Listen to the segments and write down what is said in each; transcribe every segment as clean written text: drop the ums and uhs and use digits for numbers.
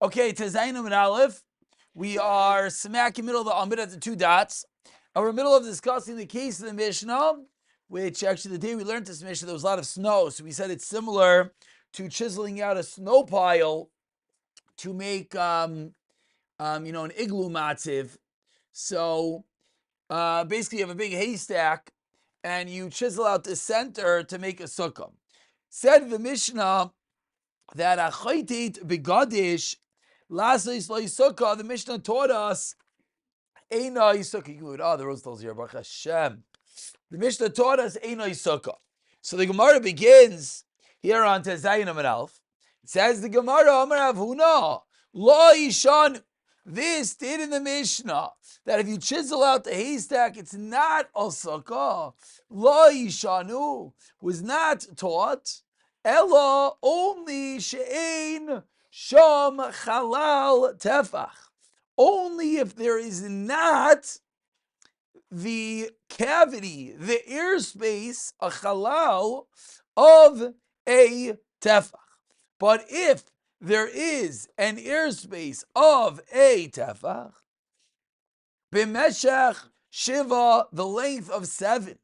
Okay, to Zainam and Aleph, we are smack in the middle of the Amid at the two dots. And we're in the middle of discussing the case of the Mishnah, which actually the day we learned this Mishnah, there was a lot of snow. So we said it's similar to chiseling out a snow pile to make, an igloo matziv. So basically you have a big haystack and you chisel out the center to make a sukkah. Said the Mishnah that a chaytit begadish Lasais lo Sukkah, the Mishnah taught us, Eina Sukkah. The rose tells here, Baruch Hashem. The Mishnah taught us, Eina Sukkah. So the Gemara begins here on Tezayin Amar Aleph. It says the Gemara, Amar Avhuna, Lo Yishan. This did in the Mishnah that if you chisel out the haystack, it's not a sukkah. Lo Yishanu was not taught. Ella only she'ein sham chalal tefach. Only if there is not the cavity, the airspace, a chalal of a tefach. But if there is an airspace of a tefach, b'meshech shiva, the length of 7.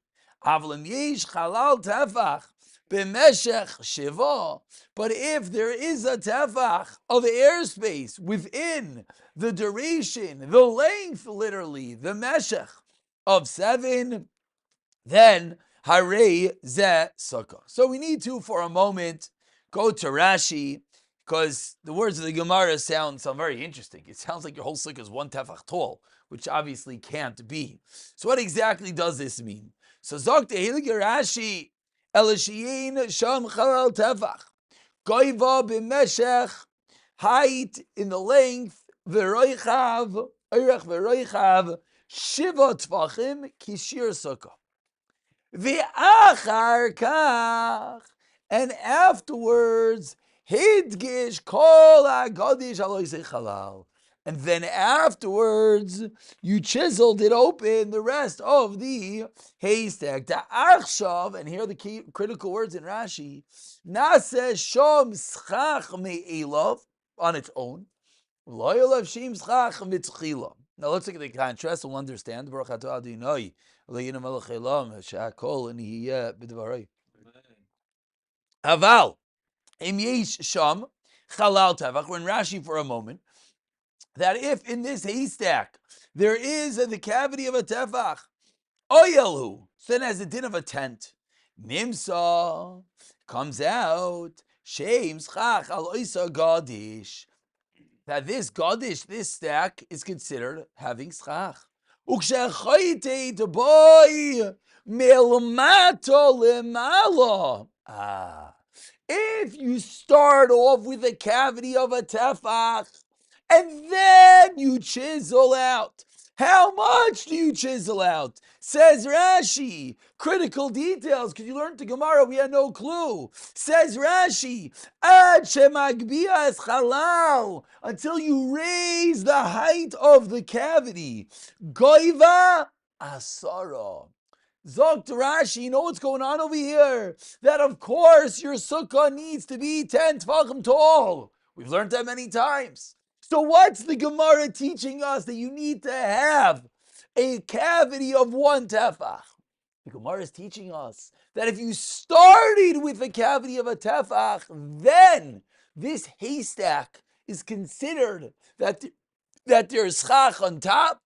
Avlam yesh chalal tefach b'meshech shiva. But if there is a tefach of airspace within the duration, the length, literally, the meshech of 7, then harei ze sukkah. So we need to, for a moment, go to Rashi, because the words of the Gemara sound very interesting. It sounds like your whole sukkah is 1 tefach tall, which obviously can't be. So what exactly does this mean? So Zok Tehilgi Rashi, Elishiyin Sham Chalal Tefach, Goiva b'meshech, height in the length, v'roichav, oirech v'roichav, shiva tfachim, kishir sukkah. V'achar kach, and afterwards, hidgish kol ha'gadish aloisei chalal. And then afterwards, you chiseled it open, the rest of the haystack. The achshav, and here are the key critical words in Rashi, naseh shom schach me'elav, on its own. Lo yolav shim schach mitzchila. Now let's look at the contrast, we'll understand. Baruch atah Adonai, Eloheinu melech haolam, she'akol nihiyeh b'dvarei. Aval, im yesh sham chalal tevach, we're in Rashi for a moment, that if in this haystack there is the cavity of a tefach, oyelhu, so then as a din of a tent, nimsa, comes out, shem schach al oisa gadish, that this gadish, this stack, is considered having schach. Ukshechayte boy melmato lemala. If you start off with a cavity of a tefach, and then you chisel out. How much do you chisel out? Says Rashi. Critical details, because you learned the Gemara, we had no clue. Says Rashi, Ad shemagbias chalal, until you raise the height of the cavity. Goiva asara. Zok to Rashi, you know what's going on over here? That of course your sukkah needs to be 10 tefachim tall. We've learned that many times. So what's the Gemara teaching us? That you need to have a cavity of 1 tefach. The Gemara is teaching us that if you started with a cavity of a tefach, then this haystack is considered that there's schach on top.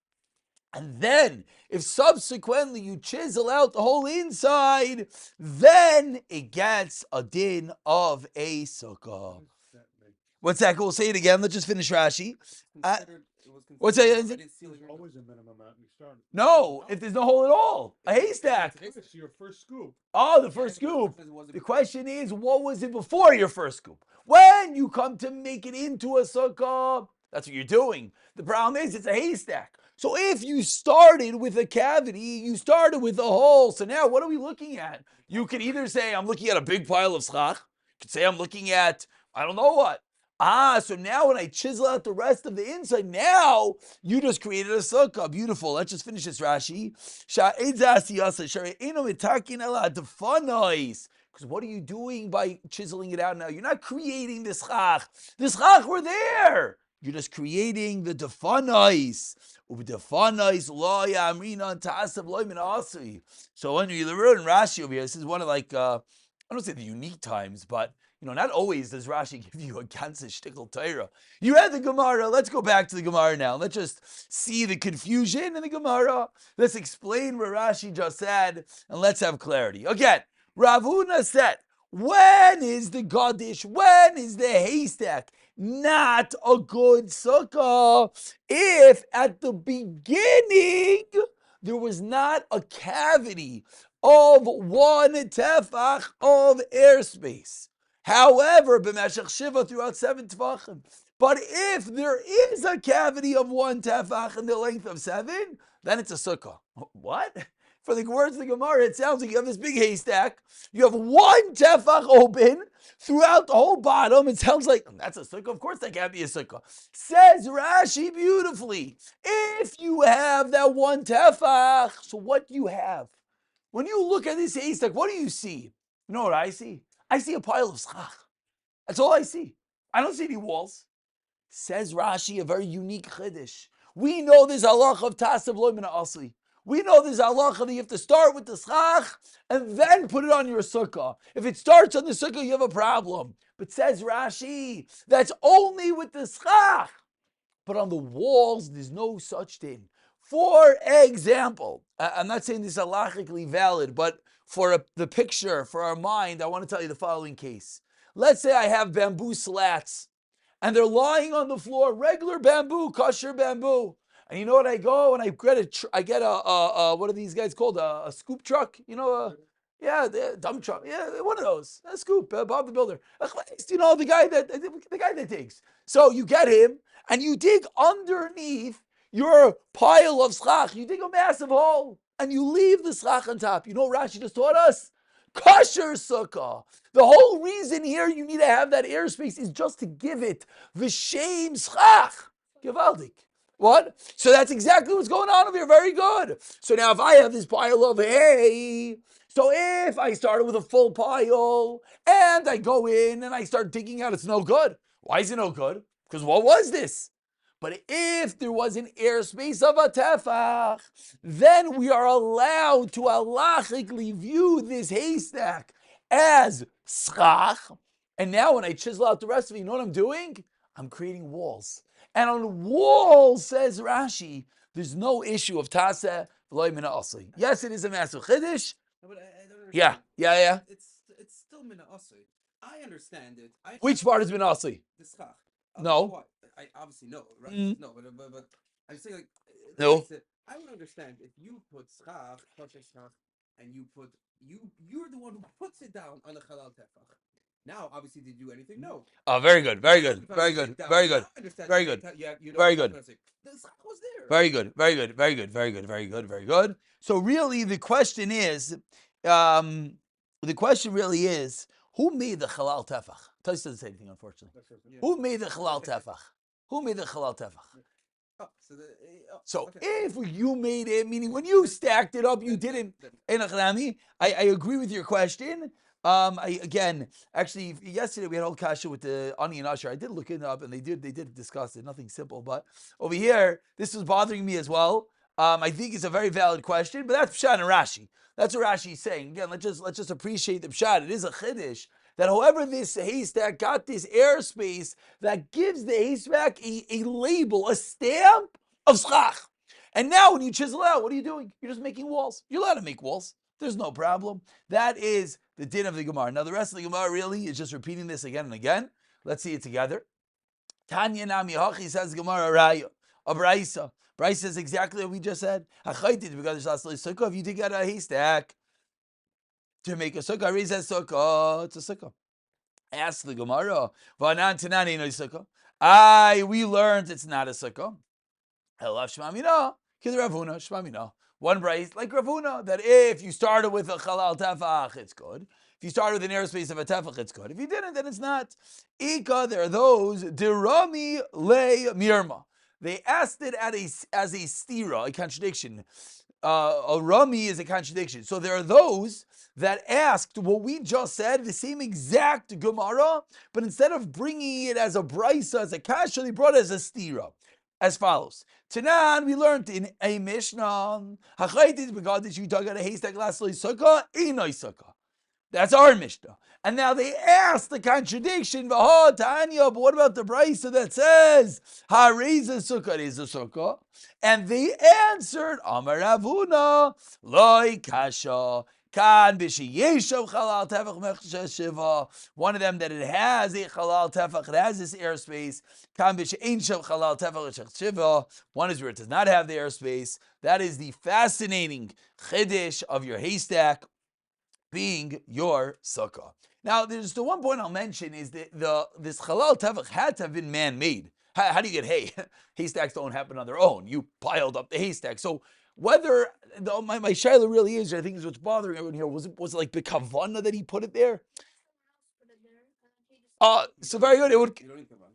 And then, if subsequently you chisel out the whole inside, then it gets a din of a sukkah. What's that? We'll say it again. Let's just finish Rashi. What's that? Always a minimum amount we started. No, if there's no hole at all, a haystack. It's your first scoop. Oh, the first scoop. The question is, what was it before your first scoop? When you come to make it into a sukkah, that's what you're doing. The problem is, it's a haystack. So if you started with a cavity, you started with a hole. So now what are we looking at? You could either say, I'm looking at a big pile of schach. You could say, I'm looking at, I don't know what. So now when I chisel out the rest of the inside, now you just created a sukkah. Beautiful. Let's just finish this Rashi. Because Because what are you doing by chiseling it out now? You're not creating the schach. The schach were there. You're just creating the defanais. So when you learn Rashi over here, this is one of like, I don't say the unique times, but not always does Rashi give you a ganze shtickle Torah. You had the Gemara. Let's go back to the Gemara now. Let's just see the confusion in the Gemara. Let's explain what Rashi just said, and let's have clarity. Again, Rav Huna said, when is the Gadish, when is the haystack not a good sukkah? If at the beginning there was not a cavity of 1 tefach of airspace. However, b'meshech shiva throughout 7 tefachim. But if there is a cavity of 1 tefach in the length of 7, then it's a sukkah. What? For the words of the Gemara, it sounds like you have this big haystack. You have 1 tefach open throughout the whole bottom. It sounds like that's a sukkah. Of course, that can't be a sukkah. Says Rashi beautifully. If you have that 1 tefach, so what do you have? When you look at this haystack, what do you see? You know what I see? I see a pile of schach. That's all I see. I don't see any walls. Says Rashi, a very unique chiddush. We know there's halacha of tasav loy min ha'asli. We know there's halacha that you have to start with the schach and then put it on your sukkah. If it starts on the sukkah, you have a problem. But says Rashi, that's only with the schach. But on the walls, there's no such thing. For example, I'm not saying this is halachically valid, but for the picture, for our mind, I want to tell you the following case. Let's say I have bamboo slats, and they're lying on the floor, regular bamboo, kosher bamboo. And you know what? I go and I get a what are these guys called? A scoop truck? The dump truck. Yeah, one of those. A scoop, Bob the Builder. The guy that digs. So you get him and you dig underneath your pile of schach. You dig a massive hole and you leave the schach on top. You know what Rashi just taught us? Kosher sukkah. The whole reason here you need to have that airspace is just to give it the shame schach. Gewaldig. What? So that's exactly what's going on over here. Very good. So now if I have this pile of hay, so if I started with a full pile and I go in and I start digging out, it's no good. Why is it no good? Because what was this? But if there was an airspace of a tefach, then we are allowed to halachically view this haystack as schach. And now when I chisel out the rest of it, you know what I'm doing? I'm creating walls. And on walls, says Rashi, there's no issue of taseh v'loy min ha'asli. Yes, it is a massive chiddush. No, but I don't understand. Yeah. It's still min ha'asli. I understand it. Which part is min ha'asli? The schach. No. I obviously know, right? Mm. No, but I'm saying like No. I would understand if you put schach, kosher schach, and you're the one who puts it down on the halal tefach. Now, obviously, did you do anything? No. Oh, very good. Very good. Very good. Very good. Very good. Yeah, Very good. The schach was there. Very good. Very good. Very good. Very good. Very good. Very good. So really, the question is, who made the halal tefach? Tosh doesn't say anything, unfortunately. Yeah. Who made the halal tefach? Who made the halal tefach? So okay. if you made it, meaning when you stacked it up, you didn't. I agree with your question. Actually, yesterday we had a whole kasha with the Ani and Asher. I did look it up, and they did discuss it. Nothing simple, but over here, this was bothering me as well. I think it's a very valid question, but that's Pshat and Rashi. That's what Rashi is saying. Again, let's just appreciate the Pshat. It is a chiddush that however this haystack got this airspace that gives the haystack a label, a stamp of schach. And now when you chisel out, what are you doing? You're just making walls. You're allowed to make walls. There's no problem. That is the din of the Gemara. Now the rest of the Gemara really is just repeating this again and again. Let's see it together. Tanya Nami Hachi says Gemara Raya. Abraisa. Bryce says exactly what we just said. If you dig out a haystack to make a sukkah, raise that sukkah, it's a sukkah. Ask the Gemara. We learned it's not a sukkah. One Bryce, like Rav Huna, that if you started with a chalal tefach, it's good. If you started with an airspace of a tefach, it's good. If you didn't, then it's not. Ika, there are those dirami le mirma. They asked it as a stira, a contradiction. a Rami is a contradiction. So there are those that asked what we just said, the same exact Gemara, but instead of bringing it as a brisa, as a kasha, they brought it as a stira. As follows. Tanan, we learned in a Mishnah, Hachaitis begadis you talk about a haystack last sukkah, einoi sukkah. That's our Mishnah. And now they ask the contradiction, Vaho Tanya, but what about the brisa that says, Hareza sukkah is a sukkah? And they answered, Amar Ravuna, Loi kasha. Kan b'sheyeshav chalal tefach mechshes shiva. One of them that it has a chalal tefach, it has this airspace. Kan b'sheyeishav chalal tefach mechshes shiva. One is where it does not have the airspace. That is the fascinating chiddush of your haystack being your sukkah. Now, there's the one point I'll mention is that this halal tefach had to have been man-made. How do you get hay? Haystacks don't happen on their own. You piled up the haystack. So whether my shayla really is, I think is what's bothering everyone here. Was it like the kavana that he put it there? So very good. It would.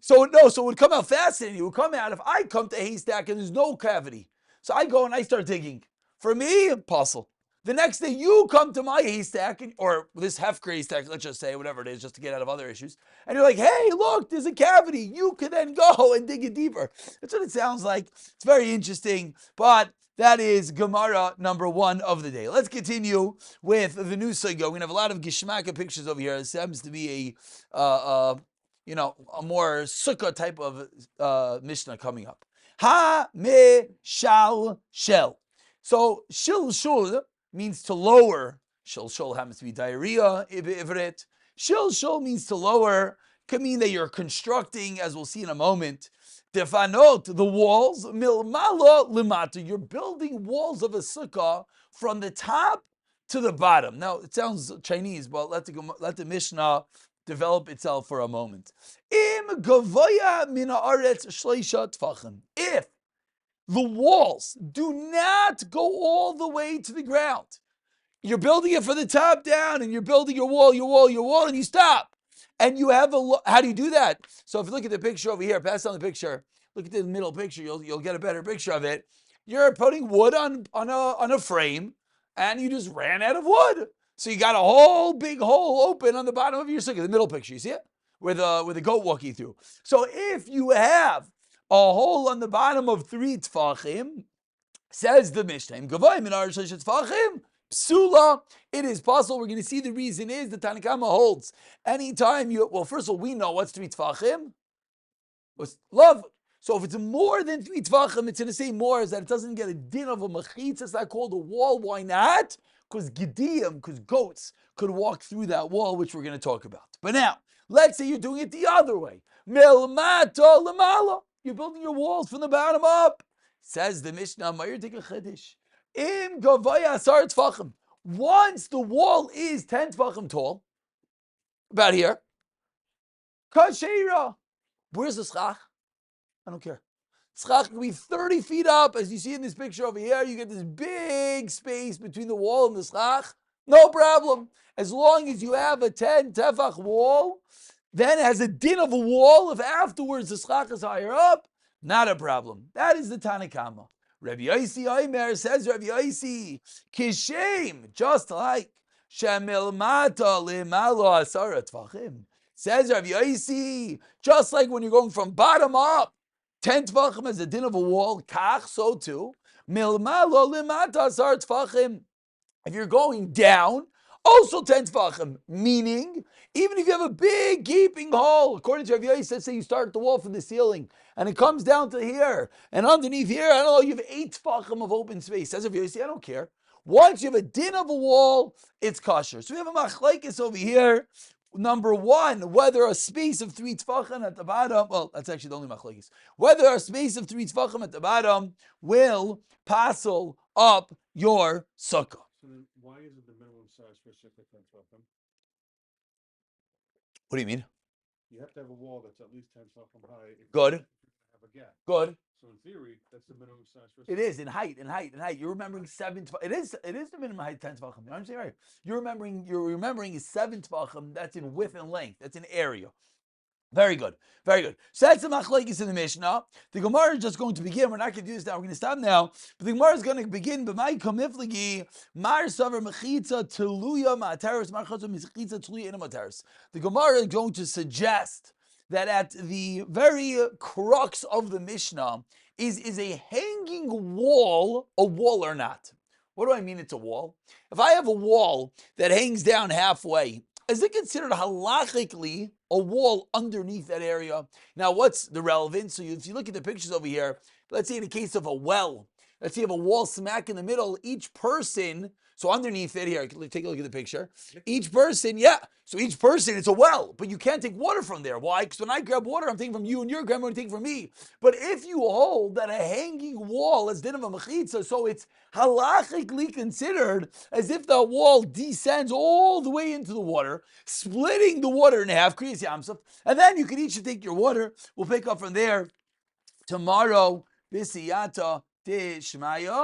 So it would come out fascinating. It would come out if I come to haystack and there's no cavity. So I go and I start digging. For me, impossible. The next day you come to my haystack, or this hefker haystack, let's just say, whatever it is, just to get out of other issues, and you're like, hey, look, there's a cavity. You can then go and dig it deeper. That's what it sounds like. It's very interesting, but that is Gemara number 1 of the day. Let's continue with the new sugya. We're going to have a lot of gishmaka pictures over here. It seems to be a more sukkah type of mishnah coming up. Ha-me-shal shel. So, shil means to lower. Shil happens to be diarrhea, ivrit. Shil means to lower. Could mean that you're constructing, as we'll see in a moment. Defanot, the walls. Milmala limata. You're building walls of a sukkah from the top to the bottom. Now, it sounds Chinese, but let the Mishnah develop itself for a moment. Im gavoya min haaretz shleisha tfachim. If the walls do not go all the way to the ground, you're building it from the top down, and you're building your wall, and you stop. And you have how do you do that? So if you look at the picture over here, pass on the picture, look at the middle picture, you'll get a better picture of it. You're putting wood on a frame, and you just ran out of wood. So you got a whole big hole open on the bottom of your sukkah, the middle picture, you see it? Where the goat walking through. So if you have a hole on the bottom of 3 tfachim, says the Mishnah, psula, it is possible. We're going to see the reason is the Tanna Kamma holds. Anytime first of all, we know what's 3 tfachim. Was love. So if it's more than 3 tfachim, it's going to say more is that it doesn't get a din of a machitz. It's not called a wall. Why not? Because gediyim, because goats could walk through that wall, which we're going to talk about. But now, let's say you're doing it the other way. Milmata lamala. You're building your walls from the bottom up. Says the Mishnah, Ma'ir Tika Chedish. Im Gavaya Asar Tfachim. Once the wall is 10 Tfachim tall, about here, Kashira. Where's the schach? I don't care. Schach can be 30 feet up. As you see in this picture over here, you get this big space between the wall and the schach. No problem. As long as you have a 10 tefach wall, then it has a din of a wall. If afterwards the schach is higher up, not a problem. That is the Tanna Kamma. Rabbi Yosi Omer says, Rabbi Yosi, kishem, just like shemilmata limalo asara tfachim. Says Rabbi Yosi, just like when you're going from bottom up, 10 tfachim as a din of a wall, kach, so too, milmalo limata asara tfachim. If you're going down, also 10 tfachim, meaning, even if you have a big gaping hole, according to Rabbi Yosi, let's say you start at the wall from the ceiling, and it comes down to here, and underneath here, I don't know, you have 8 tfachim of open space. Says Rabbi Yosi, I don't care. Once you have a din of a wall, it's kosher. So we have a machlekes over here. Number 1, whether a space of 3 tfachim at the bottom, well, that's actually the only machlekes. Whether a space of 3 tfachim at the bottom will passel up your sukkah. So then why is it the minimum size for a sukkah 10 tefachim? What do you mean? You have to have a wall that's at least 10 tefachim high. If Good. You're gonna have a gap. Good. So in theory, that's the minimum size for a It sukkah. is in height. You're remembering 7 tefachim. It is the minimum height 10 tefachim. You understand right? You're remembering is 7 tefachim. That's in width and length. That's in area. Very good. Very good. So that's the machlekes in the Mishnah. The Gemara is just going to begin. We're not going to do this now. We're going to stop now. But the Gemara is going to begin. B'may komifligi mar savar mechitza teluya ma'ateres mar chotza mechitza teluya ina ma'ateres. The Gemara is going to suggest that at the very crux of the Mishnah is a hanging wall a wall or not? What do I mean it's a wall? If I have a wall that hangs down halfway, is it considered halachically a wall underneath that area? Now, what's the relevance? So if you look at the pictures over here, let's say in the case of a well, let's say you have a wall smack in the middle, each person, so underneath it here, take a look at the picture. Each person, so each person, it's a well, but you can't take water from there. Why? Because when I grab water, I'm taking from you, and you're grabbing, I'm taking from me. But if you hold that a hanging wall is din of a mechitza, so it's halachically considered as if the wall descends all the way into the water, splitting the water in half, kriyas yamsuf, and then you can each take your water. We'll pick up from there tomorrow. Bisiyata Dishmaya.